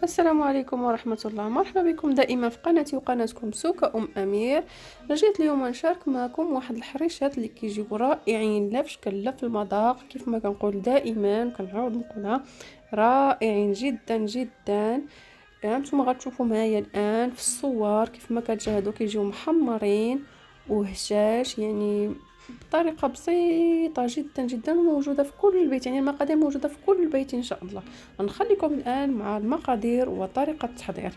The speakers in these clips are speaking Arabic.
السلام عليكم ورحمة الله. مرحبا بكم دائما في قناتي وقناتكم سوكا أمير. رجيت اليوم نشارك معكم واحد الحريشات اللي كيجيو رائعين لا في شكل لا في المذاق، كيف ما كنقول دائما كنعاود نقولها، رائعين جدا جدا. هانتوما غتشوفوا معايا الان في الصور كيف ما كتشاهدوا كيجيو محمرين وهشاش، يعني بطريقة بسيطة جدا جدا وموجودة في كل البيت، يعني المقادير موجودة في كل البيت إن شاء الله. نخليكم الآن مع المقادير وطريقة التحضير.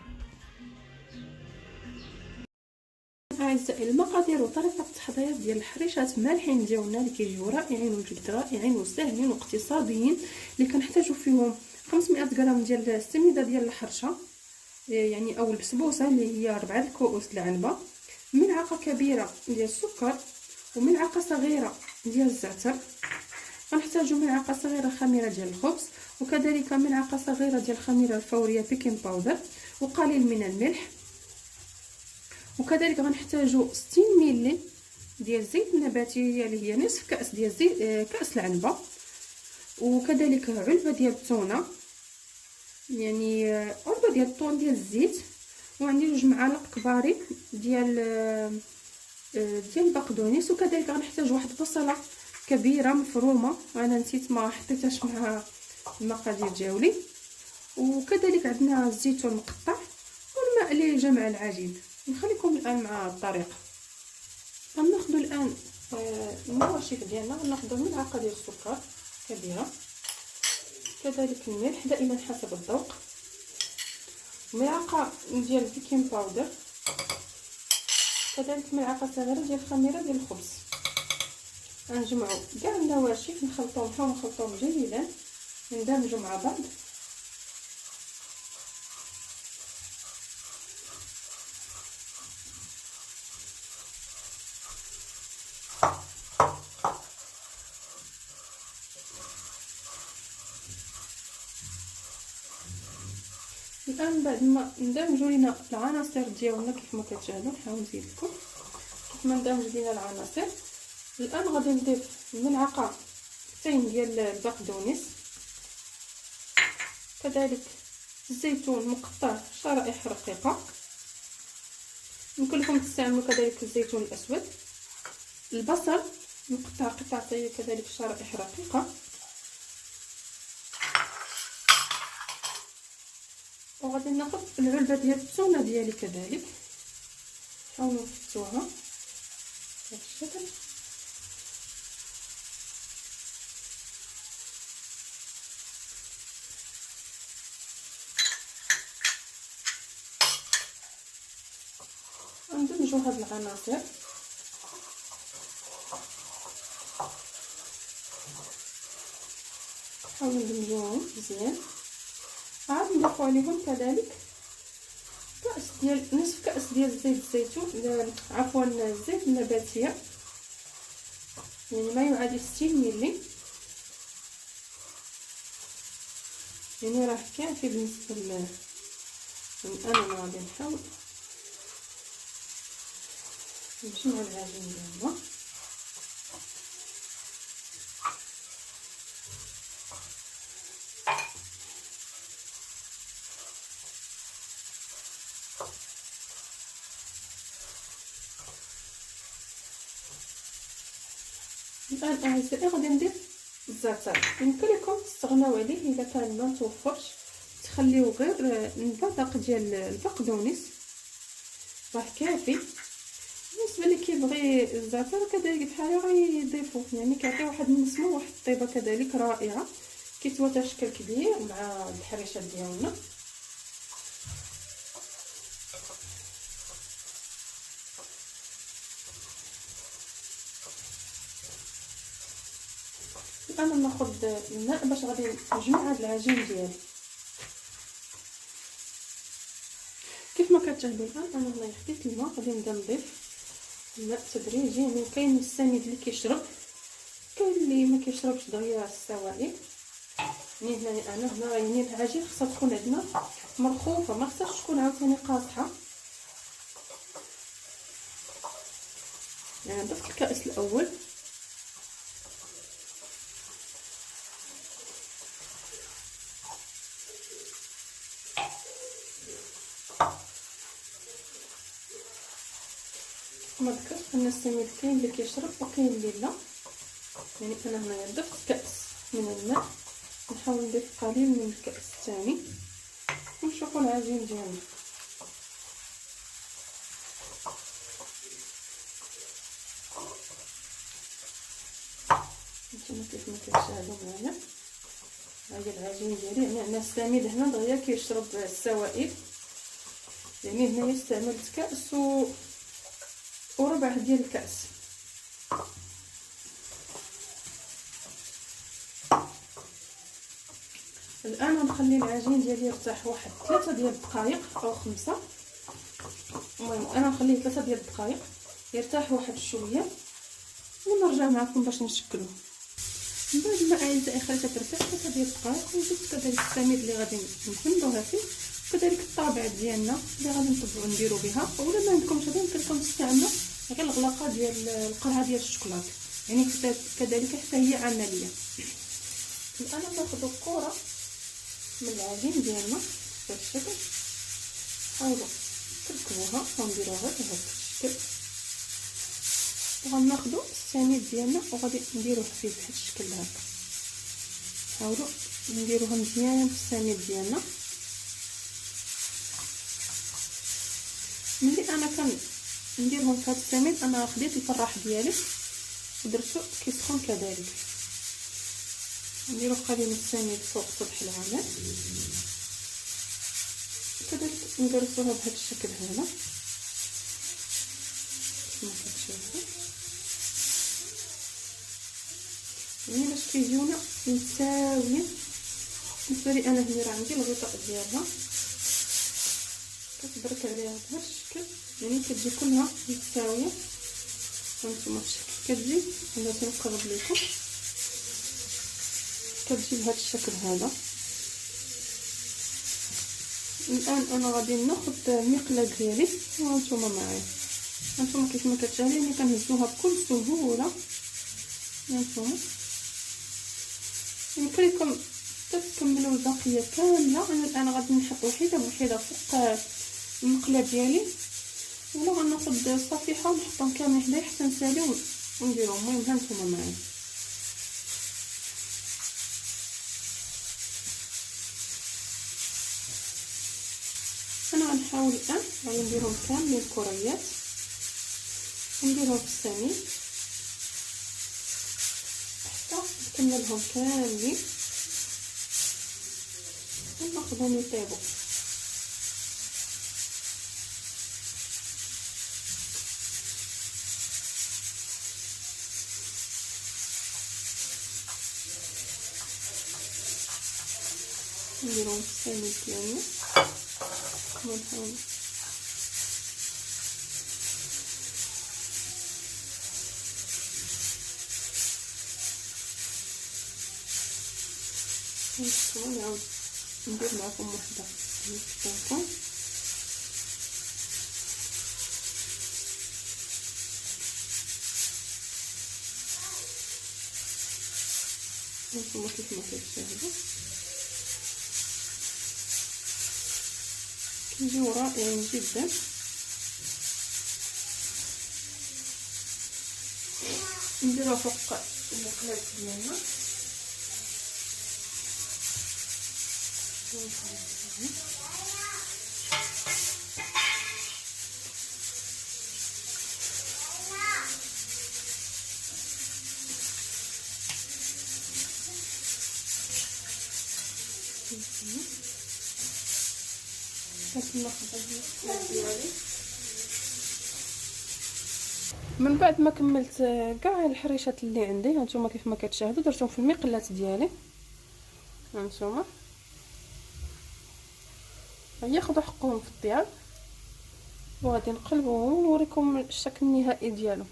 أعزائي، المقادير وطريقة التحضير ديال الحريشات مالحين ديالنا اللي كيجيو رائعين وجد رائعين وسهلين واقتصاديين، اللي كنحتاجو فيهم 500 غرام ديال السميده ديال الحرشه، يعني او البسبوسه اللي هي 4 كؤوس العنبه، ملعقه كبيره ديال السكر، وملعقه صغيره ديال الزعتر. غنحتاجو ملعقه صغيره خميره ديال الخبز، وكذلك ملعقه صغيره ديال الخميره الفوريه بيكين باودر، وقليل من الملح. وكذلك غنحتاجو 60 ملي ديال الزيت النباتي اللي هي نصف كاس ديال زيت كاس العنبه، وكذلك علبه ديال التونه، يعني علبه ديال الطون ديال الزيت، وعندي 2 معالق كبارين ديال البقدونس. وكذلك غنحتاج واحد البصله كبيره مفرومه، انا نسيت ما حطيتهاش مع المقادير ديالي. وكذلك عندنا الزيتون مقطع والماء لجمع العجين. نخليكم الان مع الطريقه. غناخذوا الان النواشف ديالنا، غناخذوا ملعقه ديال السكر كبيره، كذلك الملح دائما حسب الذوق، ملعقه ديال البيكين باودر، كذلك ملعقه صغيره ديال الخميره ديال الخبز. غنجمعوا كاع النواشف، نخلطوهم جيدا، ندمجوا مع بعض. الان بعد ما ندمجوا لينا العناصر ديالنا كيف ما كتشاهدوا، نحاول نزيد لكم كيف ما ندمج لينا العناصر. الان غادي نضيف ملعقه ديال البقدونس، كذلك الزيتون مقطع شرائح رقيقه، يمكن لكم تستعملوا كذلك الزيتون الاسود، البصل مقطع قطعتين كذلك شرائح رقيقه، وغادي ناخذ العلبه ديال التونه ديالي كذلك، نحاولوا نفتوها بهذا الشكل. ندمجوا هاد العناصر، نحاولوا ندمجوهم مزيان. عاد نضيفوا عليهم كذلك نصف كاس ديال زيت الزيتون، عفوا الزيت النباتيه، يعني ما يعادل 60 ملي، يعني راه كافي بالنسبه انا غادي نحاول نجمع العجين ديالنا. الان اعزائي غادي نضيف الزعتر، يمكن لكم تستغناو عليه اذا كان ما متوفرش، تخليو غير البذق ديال البقدونس راه كافي. بالنسبه اللي كيبغي الزعتر كذلك بحال غيضيفوه، يعني كيعطي واحد النسمه وواحد الطيبه كذلك رائعه، كيتواتر شكل كبير مع الحريشات ديالنا. الان ناخذ الماء باش غادي نجمع هذا العجين ديالي. كيف ما كتشاهدوا الان انا هنايا خديت الماء، غادي نبدا نضيف الماء تدريجيا، يعني كاين السميد اللي كيشرب، كاين اللي ما كيشربش دغيا السوائل. يعني هنا يعني العجين خصها تكون عندنا مرخوفه، ما خصهاش تكون عاوتاني قاصحه. يعني ضفت الكاس الاول، كما ذكرت ان السميد كاين اللي كيشرب وكاين اللي لا. يعني انا هنايا ضفت كاس من الماء، نحاول نضيف قليل من الكاس الثاني ونشوفوا العجين ديالنا. نتوما كيف ما كتشاهدوا معايا ها هي العجين ديالي. يعني السميد هنا دغيا كيشرب السوائل، يعني هنايا استعملت كاس وربع ديال الكاس. الان غنخلي العجين ديالي يرتاح واحد 3 ديال الدقائق او 5. المهم انا نخليه 3 ديال الدقائق يرتاح واحد شويه ونرجع معكم باش نشكلوه. من بعد ما اعزائي خليتها ترتاح 3 ديال الدقائق وزدت كذلك السميد اللي غادي نحمضوها فيه، وكذلك الطابع ديالنا اللي غادي نطبعو نديرو بها. اولا ما عندكمش هذا يمكن لكم تستعملوا غير الغلاقه ديال القرعه ديال الشوكولاط، يعني كذلك حتى هي عمليه. الان ناخذ كره من العجين ديالنا بهذا الشكل، حاولوا تركبوها ونديروها بهذا الشكل، وغناخذوا السميد ديالنا وغادي نديروه فيه بهذا الشكل هكا. حاولوا نديروها مزيان في السميد ديالنا. ملي انا كنديرهم في هذا السميد انا خديت الفراح ديالي ودرتو كيسخن كذلك. نديرو قليل من السميد فوق سطح العمل كذلك ندرسوها بهذا الشكل هذا كما كتشوفوا. يعني باش كيجيونا متساويين. بالنسبه لي انا هنا راه عندي الغطاء ديالها كتبرك عليها بهذا الشكل، يعني كتجي كلها متساويه. هانتوما الشكل كتجي بلاتي نقرب لكم كتجي بهذا الشكل هذا. الان انا غادي ناخذ المقله ديالي وهانتوما معايا. هانتوما كيف ما كتشاهدوا يعني كنهزوها بكل سهوله. هانتوما يمكن لكم تكملوا الباقيه كامله. انا الان غادي نحط وحيده بوحيده فوق المقله ديالي، ولا غناخذ صفيحه ونحطهم كاملين حدايا حتى نساليو ونديرهم. المهم هانتوما معايا. انا غنحاول الان غادي نديرهم كاملين كريات ونديرهم في السميد حتى نكملهم كاملين وناخذهم يطيبوا. نديرهم في السميد ديالنا ونحاول نعاود ندير معكم وحده نشوفكم. نتوما كيف ما كتشاهدوا كيجيو رائعين جدا. نديروها فوق المقلاة ديالنا من بعد ما كملت كاع الحريشات اللي عندي. هانتوما كيف ما كتشاهدوا درتهم في المقلات ديالي. هانتوما ياخذوا حقهم في الطياب وغادي نقلبوهم ونوريكم الشكل النهائي ديالهم.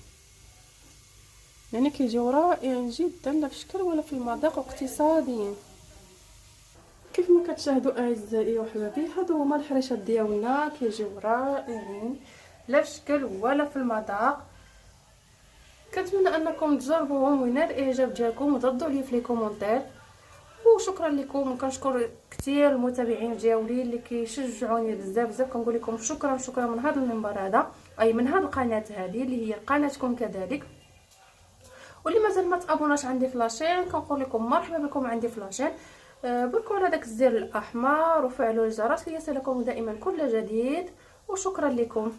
يعني كيجيو رائعين جدا لا في الشكل ولا في المذاق واقتصاديين. كيف ما كتشاهدوا اعزائي وحبابي هادو هما الحريشات ديالنا كيجيو رائعين لا في الشكل ولا في المذاق. كنتمنى انكم تجربوهم وينال الاعجاب ديالكم وتردوا لي في لي كومونتير. وشكرا لكم وكنشكر كثير المتابعين ديالي اللي كيشجعوني بزاف. كنقول لكم شكرا من هذا المنبر هذا. اي من هذه القناه هذه اللي هي قناتكم كذلك. واللي مازال ما تابوناش عندي في لاشين كنقول لكم مرحبا بكم عندي في لاشين. بركوا على داك الزر الاحمر وفعلوا الجرس ليصلكم دائما كل جديد، وشكرا لكم.